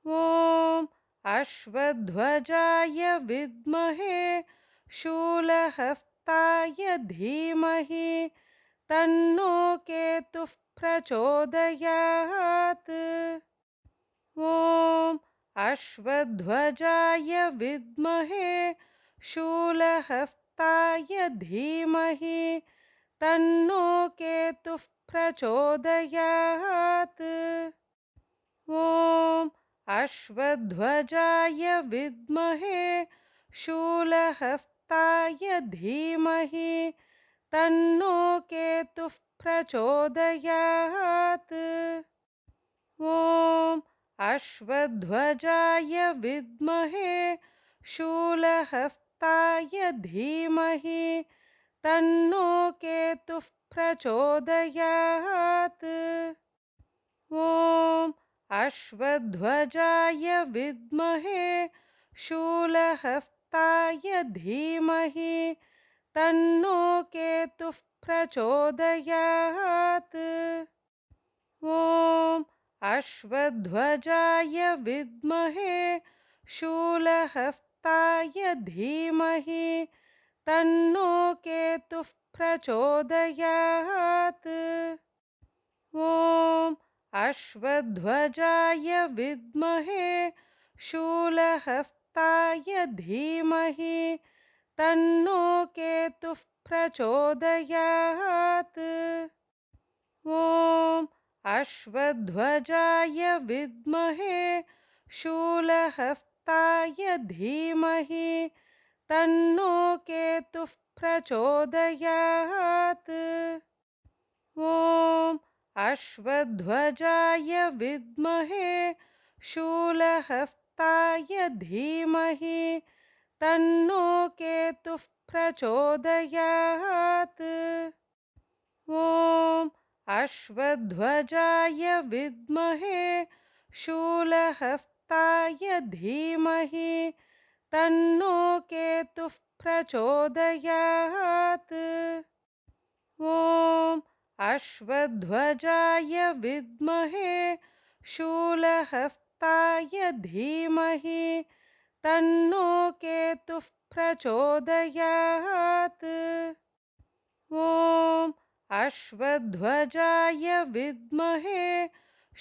ॐ अश्वध्वजाय विद्महे शूलहस्ताय धीमहि तन्नो केतुः प्रचोदयात्। ॐ अश्वध्वजाय विद्महे शूलहस्ताय धीमहि तन्नो केतुः प्रचोदयात्। ॐ अश्वध्वजाय विद्महे शूलहस्ताय धीमहि तन्नो केतुः प्रचोदयात्। ॐ अश्वध्वजाय विद्महे शूलहस्ताय धीमहि तन्नो केतुः प्रचोदयात्। ॐ अश्वध्वजाय विद्महे शूलहस्ताय धीमहि तन्नो केतुः प्रचोदयात्। ॐ अश्वध्वजाय विद्महे शूलहस्ताय धीमहि तन्नो केतुः प्रचोदयात्। ॐ अश्वध्वजाय विद्महे शूलहस्ताय धीमहि तन्नो केतुः प्रचोदयात्। ॐ अश्वध्वजाय विद्महे शूलहस्ताय धीमहि तन्नो केतुः प्रचोदयात्। ॐ अश्वध्वजाय विद्महे शूलहस्ताय धीमहि तन्नो केतुः प्रचोदयात्। ॐ अश्वध्वजाय विद्महे शूलहस्ताय धीमहि तन्नो केतुः प्रचोदयात्। ॐ अश्वध्वजाय विद्महे शूलहस्ताय धीमहि तन्नो केतुः प्रचोदयात्। ॐ अश्वध्वजाय विद्महे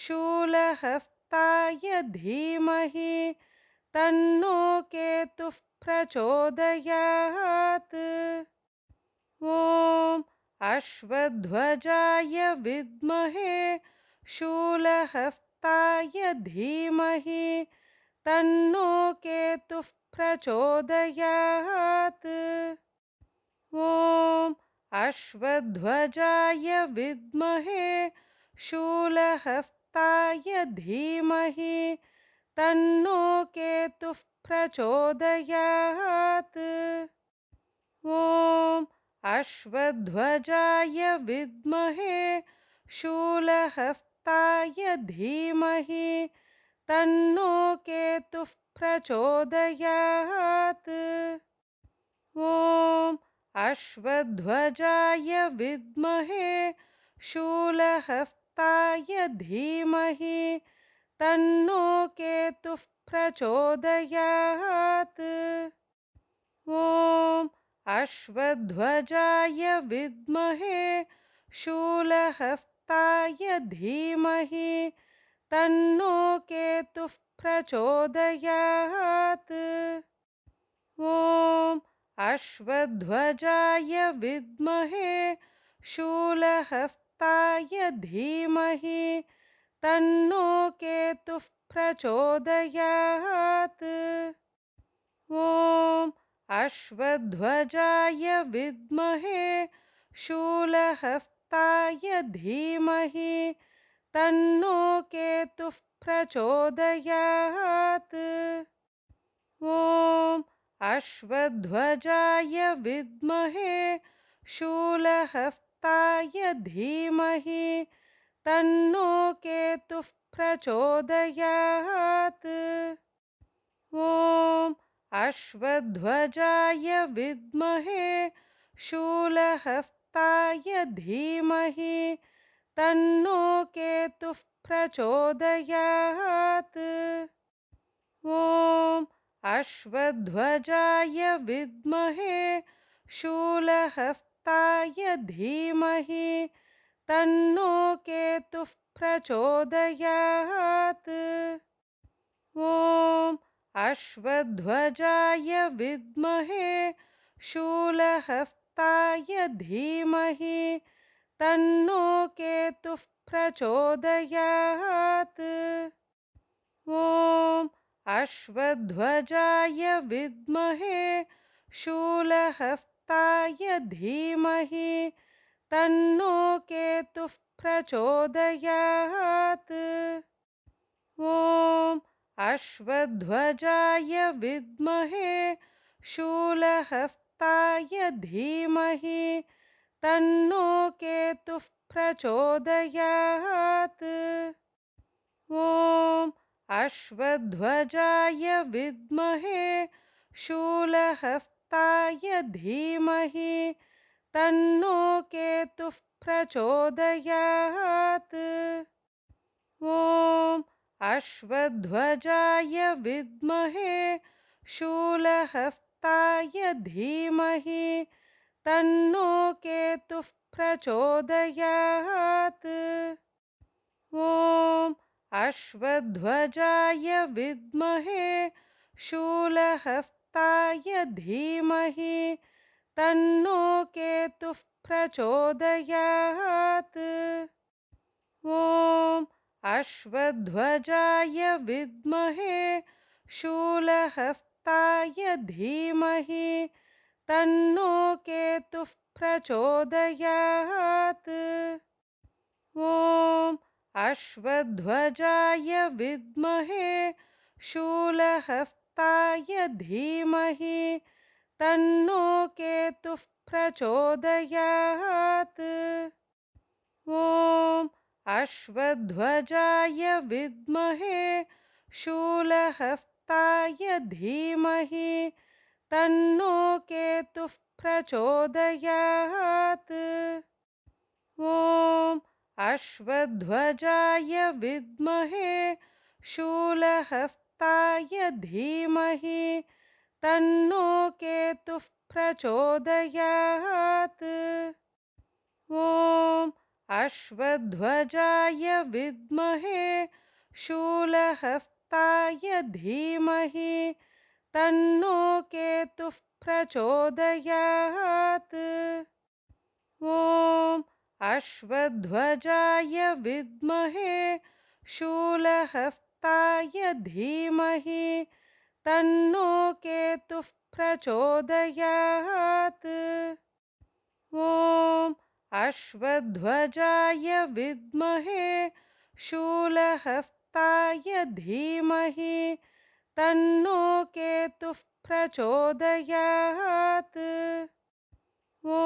शूलहस्ताय धीमहि तन्नो केतुः प्रचोदयात्। ॐ अश्वध्वजाय विद्महे शूलहस्ताय धीमहि तन्नो केतुः प्रचोदयात्। ॐ अश्वध्वजाय विद्महे शूलहस्ताय धीमहि तन्नो केतुः प्रचोदयात्। ॐ अश्वध्वजाय विद्महे शूलहस्ताय धीमहि तन्नो केतुः प्रचोदयात्। ॐ अश्वध्वजाय विद्महे शूलहस्ताय धीमहि तन्नो केतुः प्रचोदयात्। ॐ अश्वध्वजाय विद्महे शूलहस्ताय धीमहि तन्नो केतुः प्रचोदयात्। ॐ अश्वध्वजाय विद्महे शूलहस्ताय धीमहि तन्नो केतुः प्रचोदयात्। ॐ अश्वध्वजाय विद्महे शूलहस्ताय धीमहि तन्नो केतुः प्रचोदयात्। ॐ अश्वध्वजाय विद्महे शूलहस्ताय धीमहि तन्नो केतुः प्रचोदयात्। ॐ अश्वध्वजाय विद्महे शूलहस्ताय धीमहि तन्नो केतुः प्रचोदयात्। अश्वध्वजाय विद्महे शूलहस्ताय धीमहि तन्नो केतुः प्रचोदयात्। ॐ अश्वध्वजाय विद्महे शूलहस्ताय धीमहि तन्नो केतुः प्रचोदयात्। ॐ अश्वध्वजाय विद्महे शूलहस्ताय धीमहि तन्नो केतुः प्रचोदयात्। ॐ अश्वध्वजाय विद्महे शूलहस्ताय धीमहि तन्नो केतुः प्रचोदयात्। ॐ अश्वध्वजाय विद्महे शूलहस्ताय धीमहि तन्नो केतुः प्रचोदयात्। ॐ अश्वध्वजाय विद्महे शूलहस्ताय धीमहि तन्नो केतुः प्रचोदयात्। ॐ अश्वध्वजाय विद्महे शूलहस्ताय धीमहि तन्नो केतुः प्रचोदयात्। ॐ अश्वध्वजाय विद्महे शूलहस्ताय धीमहि तन्नो केतुः प्रचोदयात्। ॐ अश्वध्वजाय विद्महे शूलहस्ताय धीमहि तन्नो केतुः प्रचोदयात्। ॐ अश्वध्वजाय विद्महे शूलहस्ताय धीमहि तन्नो केतुः प्रचोदयात्। ॐ अश्वध्वजाय विद्महे शूलहस्ताय धीमहि तन्नो केतुः प्रचोदयात्। ॐ अश्वध्वजाय विद्महे शूलहस्ताय धीमहि तन्नो केतुः प्रचोदयात्। ॐ अश्वध्वजाय विद्महे शूलहस्ताय धीमहि तन्नो केतुः प्रचोदयात्। ॐ अश्वध्वजाय विद्महे शूलहस्ताय धीमहि तन्नो केतुः प्रचोदयात्। ॐ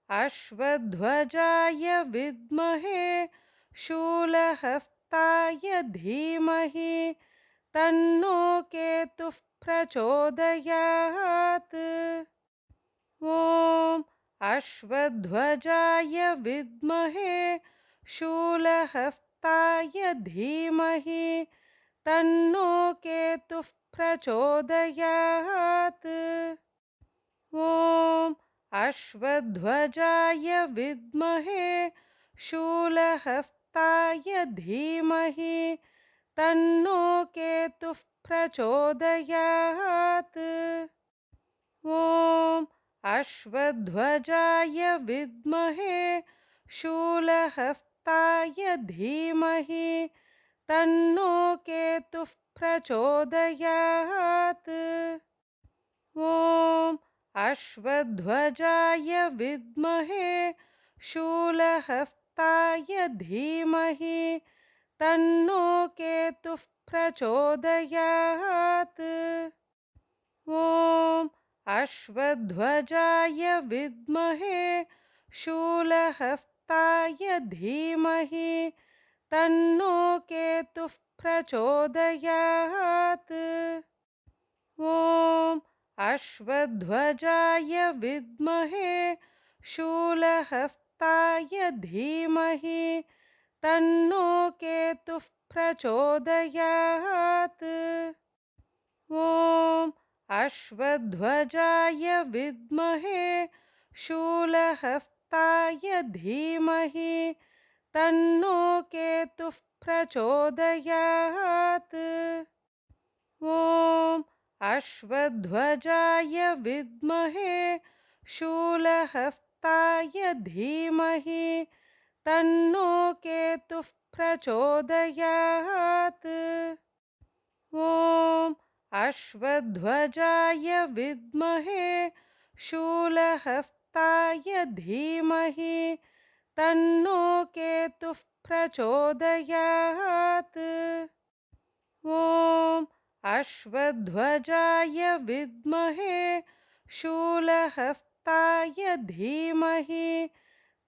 अश्वध्वजाय विद्महे शूलहस्ताय धीमहि तन्नो केतुः प्रचोदयात्। ॐ अश्वध्वजाय विद्महे शूलहस्ताय धीमहि तन्नो केतुः प्रचोदयात्। ॐ अश्वध्वजाय विद्महे शूलहस्ताय धीमहि तन्नो केतुः प्रचोदयात्। ॐ अश्वध्वजाय विद्महे शूलहस्ताय धीमहि तन्नो केतुः प्रचोदयात्। ॐ अश्वध्वजाय विद्महे शूलहस्ताय धीमहि तन्नो केतुः प्रचोदयात्। ॐ अश्वध्वजाय विद्महे शूलहस्ताय धीमहि तन्नो केतुः प्रचोदयात्। ॐ अश्वध्वजाय विद्महे शूलहस्ताय धीमहि तन्नो केतुः प्रचोदयात्। ॐ अश्वध्वजाय विद्महे शूलहस्ताय धीमहि तन्नो केतुः प्रचोदयात्। ॐ अश्वध्वजाय विद्महे शूलहस्ताय धीमहि तन्नो केतुः प्रचोदयात्। ॐ अश्वध्वजाय विद्महे शूलहस्ताय धीमहि तन्नो केतुः प्रचोदयात्। ॐ अश्वध्वजाय विद्महे शूलहस्ताय धीमहि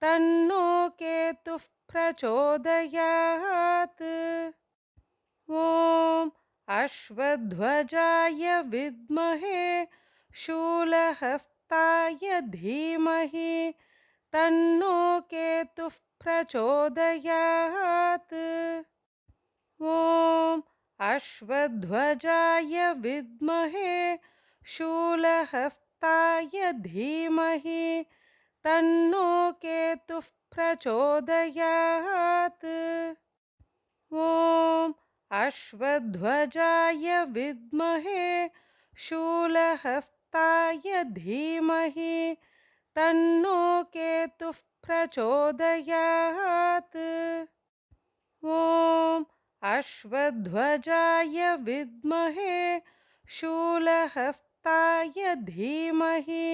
तन्नो केतुः प्रचोदयात्। ॐ अश्वध्वजाय विद्महे शूलहस्ताय धीमहि तन्नो केतुः प्रचोदयात्। ॐ अश्वध्वजाय विद्महे शूलहस्ताय धीमहि तन्नो केतुः प्रचोदयात्। ॐ अश्वध्वजाय विद्महे शूलहस्ताय धीमहि तन्नो केतुः प्रचोदयात्। ॐ अश्वध्वजाय विद्महे शूलहस्ताय धीमहि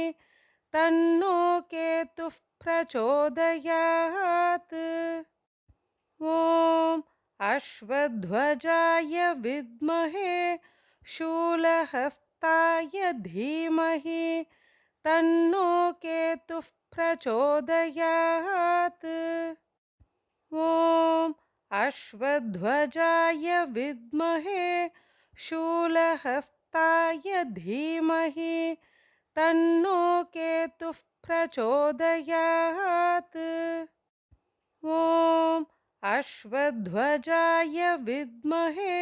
तन्नो केतुः प्रचोदयात्। ॐ अश्वध्वजाय विद्महे शूलहस्ताय धीमहि तन्नो केतुः प्रचोदयात्। ॐ अश्वध्वजाय विद्महे शूलहस्ताय धीमहि तन्नो केतुः प्रचोदयात्। ॐ अश्वध्वजाय विद्महे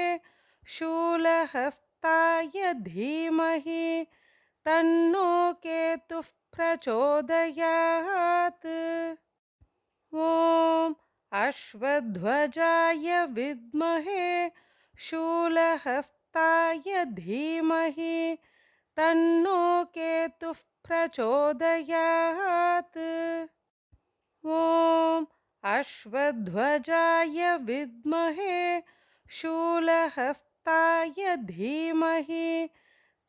शूलहस्ताय धीमहि तन्नो केतुः प्रचोदयात्। ॐ अश्वध्वजाय विद्महे शूलहस्ताय धीमहि तन्नो केतुः प्रचोदयात्। ॐ अश्वध्वजाय विद्महे शूलहस्ताय धीमहि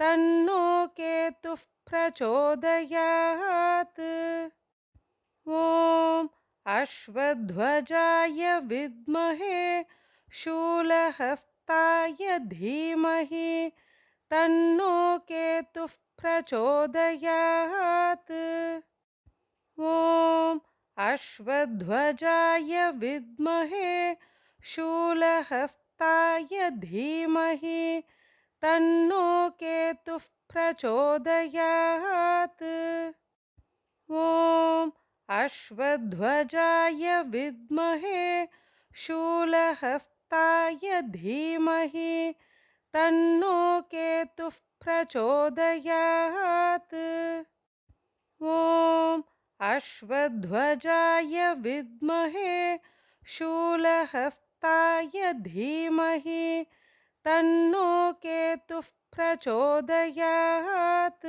तन्नो केतुः प्रचोदयात्। ॐ अश्वध्वजाय विद्महे शूलहस्ताय धीमहि तन्नो केतुः प्रचोदयात्। ॐ अश्वध्वजाय विद्महे शूलहस्ताय धीमहि तन्नो केतुः प्रचोदयात्। ॐ अश्वध्वजाय विद्महे शूलहस्ताय धीमहि तन्नो केतुः प्रचोदयात्। ॐ अश्वध्वजाय विद्महे शूलहस्ताय धीमहि तन्नो केतुः प्रचोदयात्।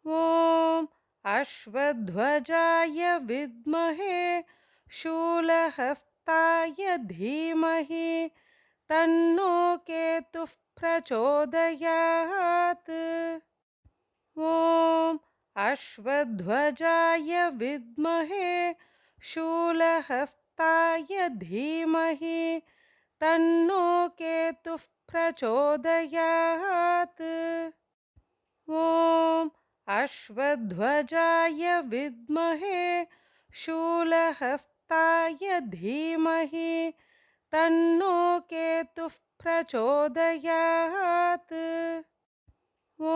ॐ अश्वध्वजाय विद्महे शूलहस्ताय धीमहि तन्नो केतुः प्रचोदयात्। ॐ अश्वध्वजाय विद्महे शूलहस्ताय धीमहि तन्नो केतुः प्रचोदयात्। ॐ अश्वध्वजाय विद्महे शूलहस्ताय धीमहि तन्नो केतुः प्रचोदयात्। ॐ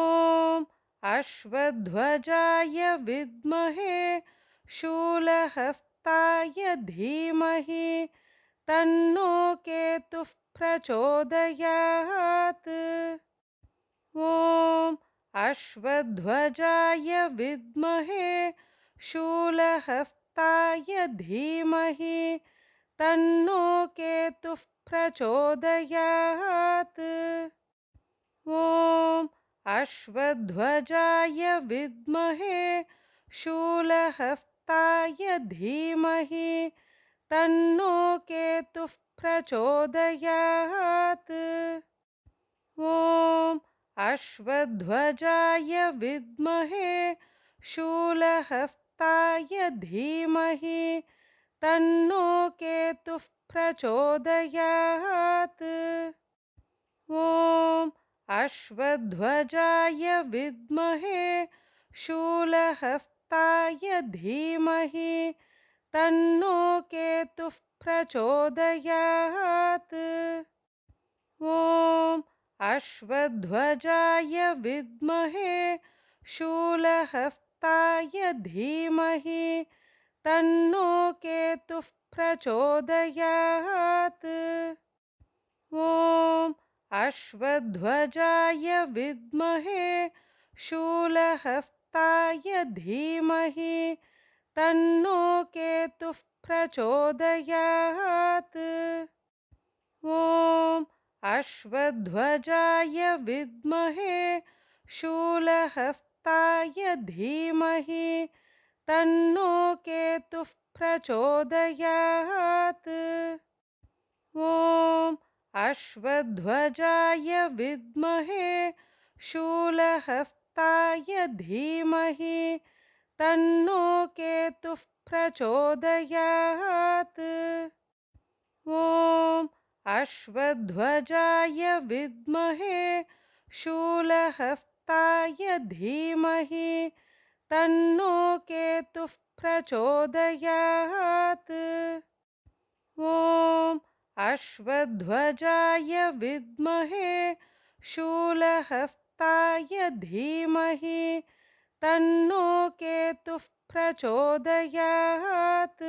अश्वध्वजाय विद्महे शूलहस्ताय धीमहि तन्नो केतुः प्रचोदयात्। ॐ अश्वध्वजाय विद्महे शूलहस्ताय धीमहि तन्नो केतुः प्रचोदयात्। ॐ अश्वध्वजाय विद्महे शूलहस्ताय धीमहि तन्नो केतुः प्रचोदयात्। ॐ अश्वध्वजाय विद्महे शूलहस्ताय धीमहि तन्नो केतुः प्रचोदयात्। ॐ अश्वध्वजाय विद्महे शूलहस्ताय धीमहि तन्नो केतुः प्रचोदयात्। ॐ अश्वध्वजाय विद्महे शूलहस्ताय धीमहि तन्नो केतुः प्रचोदयात्। ॐ अश्वध्वजाय विद्महे शूलहस्ताय धीमहि तन्नो केतुः प्रचोदयात्। ॐ अश्वध्वजाय विद्महे शूलहस्ताय धीमहि तन्नो केतुः प्रचोदयात्। ॐ अश्वध्वजाय विद्महे शूलहस्ताय धीमहि तन्नो केतुः प्रचोदयात्। ॐ अश्वध्वजाय विद्महे शूलहस्ताय धीमहि तन्नो केतुः प्रचोदयात्। ॐ अश्वध्वजाय विद्महे शूलहस्ताय धीमहि तन्नो केतुः प्रचोदयात्।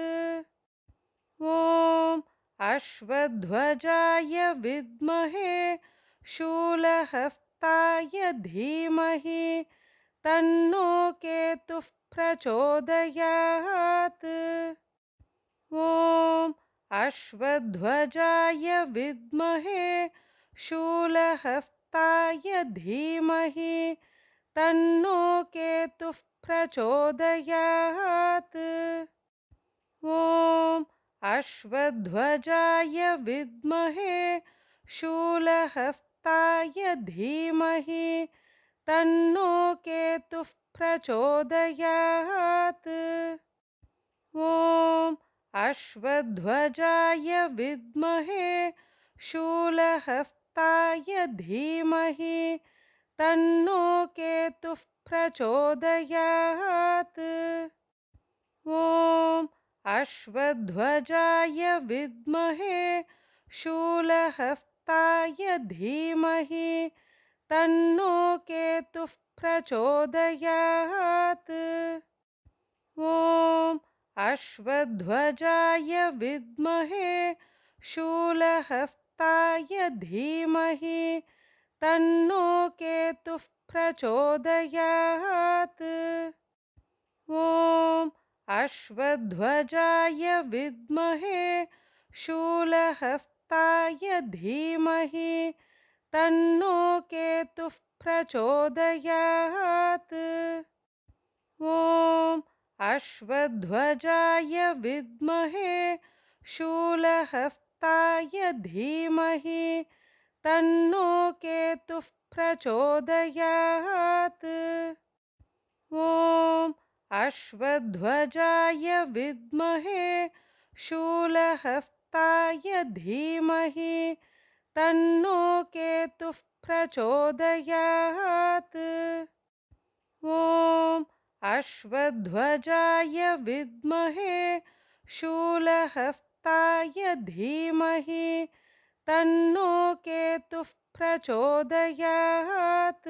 ॐ अश्वध्वजाय विद्महे शूलहस्ताय धीमहि तन्नो केतुः प्रचोदयात्। ॐ अश्वध्वजाय विद्महे शूलहस्ताय धीमहि तन्नो केतुः प्रचोदयात्। ॐ अश्वध्वजाय विद्महे शूलहस्ताय धीमहि तन्नो केतुः प्रचोदयात्। ॐ अश्वध्वजाय विद्महे शूलहस्ताय धीमहि तन्नो केतुः प्रचोदयात्। ॐ अश्वध्वजाय विद्महे शूलहस्ताय धीमहि तन्नो केतुः प्रचोदयात्। ॐ अश्वध्वजाय विद्महे शूलहस्ताय धीमहि तन्नो केतुः प्रचोदयात्। ॐ अश्वध्वजाय विद्महे शूलहस्ताय धीमहि तन्नो केतुः प्रचोदयात्। ॐ अश्वध्वजाय विद्महे शूलहस्ताय धीमहि तन्नो केतुः प्रचोदयात्। ॐ अश्वध्वजाय विद्महे शूलहस्ताय धीमहि तन्नो केतुः प्रचोदयात्। ॐ अश्वध्वजाय विद्महे शूलहस्ताय धीमहि तन्नो केतुः प्रचोदयात्।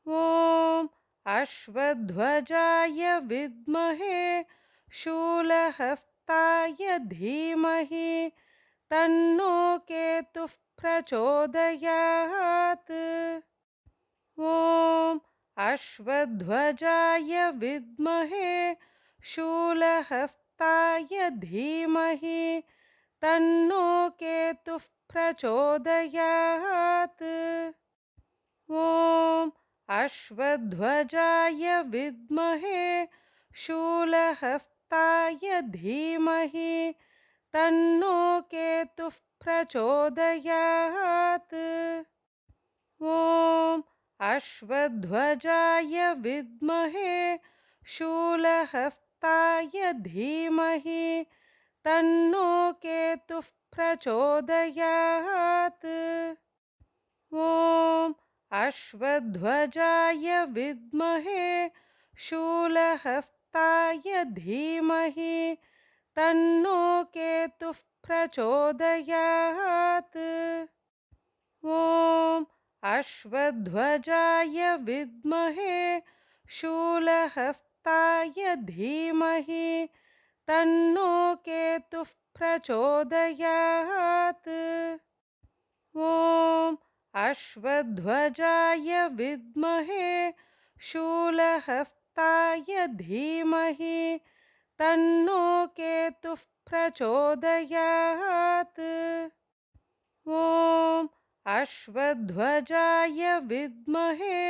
ॐ अश्वध्वजाय विद्महे शूलहस्ताय धीमहि तन्नो केतुः प्रचोदयात्। ॐ अश्वध्वजाय विद्महे शूलहस्ताय धीमहि तन्नो केतुः प्रचोदयात्। ॐ अश्वध्वजाय विद्महे शूलहस्ताय धीमहि तन्नो केतुः प्रचोदयात्। ॐ अश्वध्वजाय विद्महे शूलहस्ताय धीमहि तन्नो केतुः प्रचोदयात्। ॐ अश्वध्वजाय विद्महे शूलहस्ताय धीमहि तन्नो केतुः प्रचोदयात्। ॐ अश्वध्वजाय विद्महे शूलहस्ताय धीमहि तन्नो केतुः प्रचोदयात्। ॐ अश्वध्वजाय विद्महे शूलहस्ताय धीमहि तन्नो केतुः प्रचोदयात्। ॐ अश्वध्वजाय विद्महे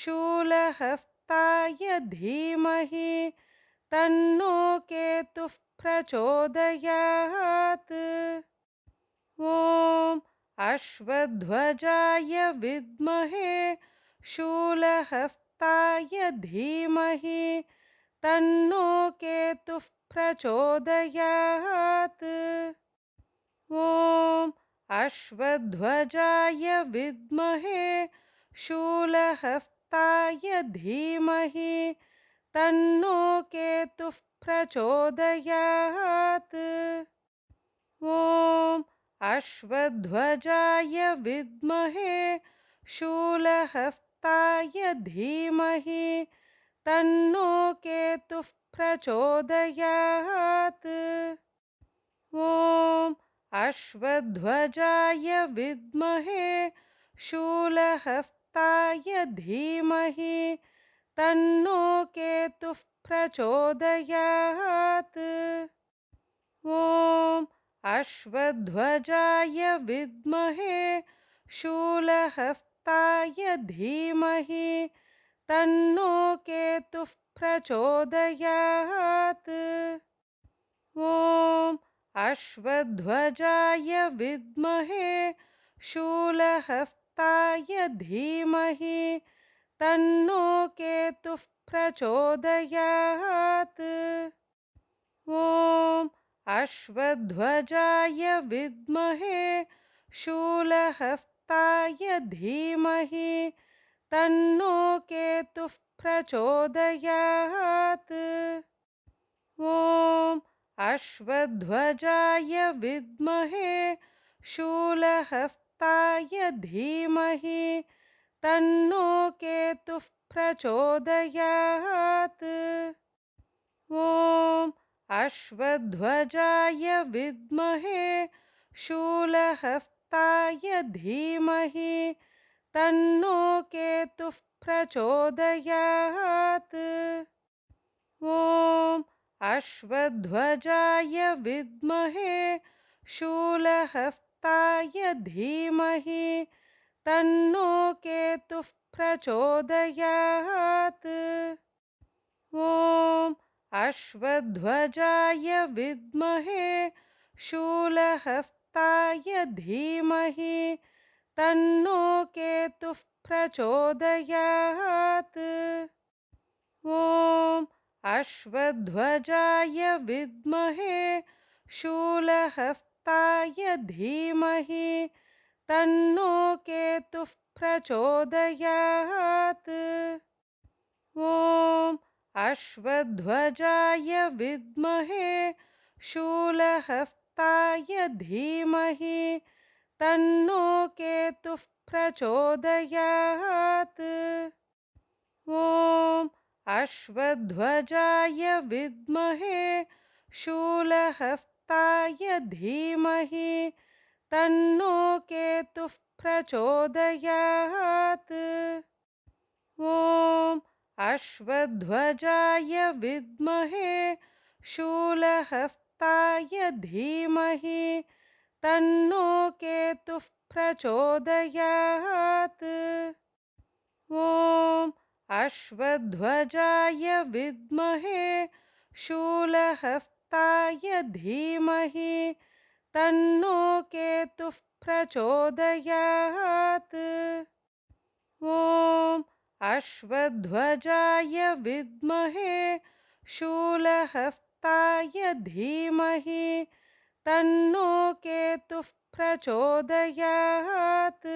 शूलहस्ताय धीमहि तन्नो केतुः प्रचोदयात्। ॐ अश्वध्वजाय विद्महे शूलहस्ताय धीमहि तन्नो केतुः प्रचोदयात्। ॐ अश्वध्वजाय विद्महे शूलहस्ताय धीमहि तन्नो केतुः प्रचोदयात्। ॐ अश्वध्वजाय विद्महे शूलहस्ताय धीमहि तन्नो केतुः प्रचोदयात्। ॐ अश्वध्वजाय विद्महे शूलहस्ताय धीमहि तन्नो केतुः प्रचोदयात्। ॐ अश्वध्वजाय विद्महे शूलहस्ताय धीमहि तन्नो केतुः प्रचोदयात्। ॐ अश्वध्वजाय विद्महे शूलहस्ताय धीमहि तन्नो केतुः प्रचोदयात्। ॐ अश्वध्वजाय विद्महे शूलहस्ताय धीमहि तन्नो केतुः प्रचोदयात्। ॐ अश्वध्वजाय विद्महे शूलहस्ताय धीमहि तन्नो केतुः प्रचोदयात्। ॐ अश्वध्वजाय विद्महे शूलहस्ताय धीमहि तन्नो केतुः प्रचोदयात्। ॐ अश्वध्वजाय विद्महे शूलहस्ताय धीमहि तन्नो केतुः प्रचोदयात्। ॐ अश्वध्वजाय विद्महे शूलहस्ताय धीमहि तन्नो केतुः प्रचोदयात्। ॐ अश्वध्वजाय विद्महे शूलहस्ताय धीमहि तन्नो केतुः प्रचोदयात्। ॐ अश्वध्वजाय विद्महे शूलहस्ताय धीमहि तन्नो केतुः प्रचोदयात्। ॐ अश्वध्वजाय विद्महे शूलहस्ताय धीमहि तन्नो केतुः प्रचोदयात्। ॐ अश्वध्वजाय विद्महे शूलहस्ताय धीमहि तन्नो केतुः प्रचोदयात्। ॐ अश्वध्वजाय विद्महे शूलहस्ताय धीमहि तन्नो केतुः प्रचोदयात्। ॐ अश्वध्वजाय विद्महे शूलहस्ताय धीमहि तन्नो केतुः प्रचोदयात्।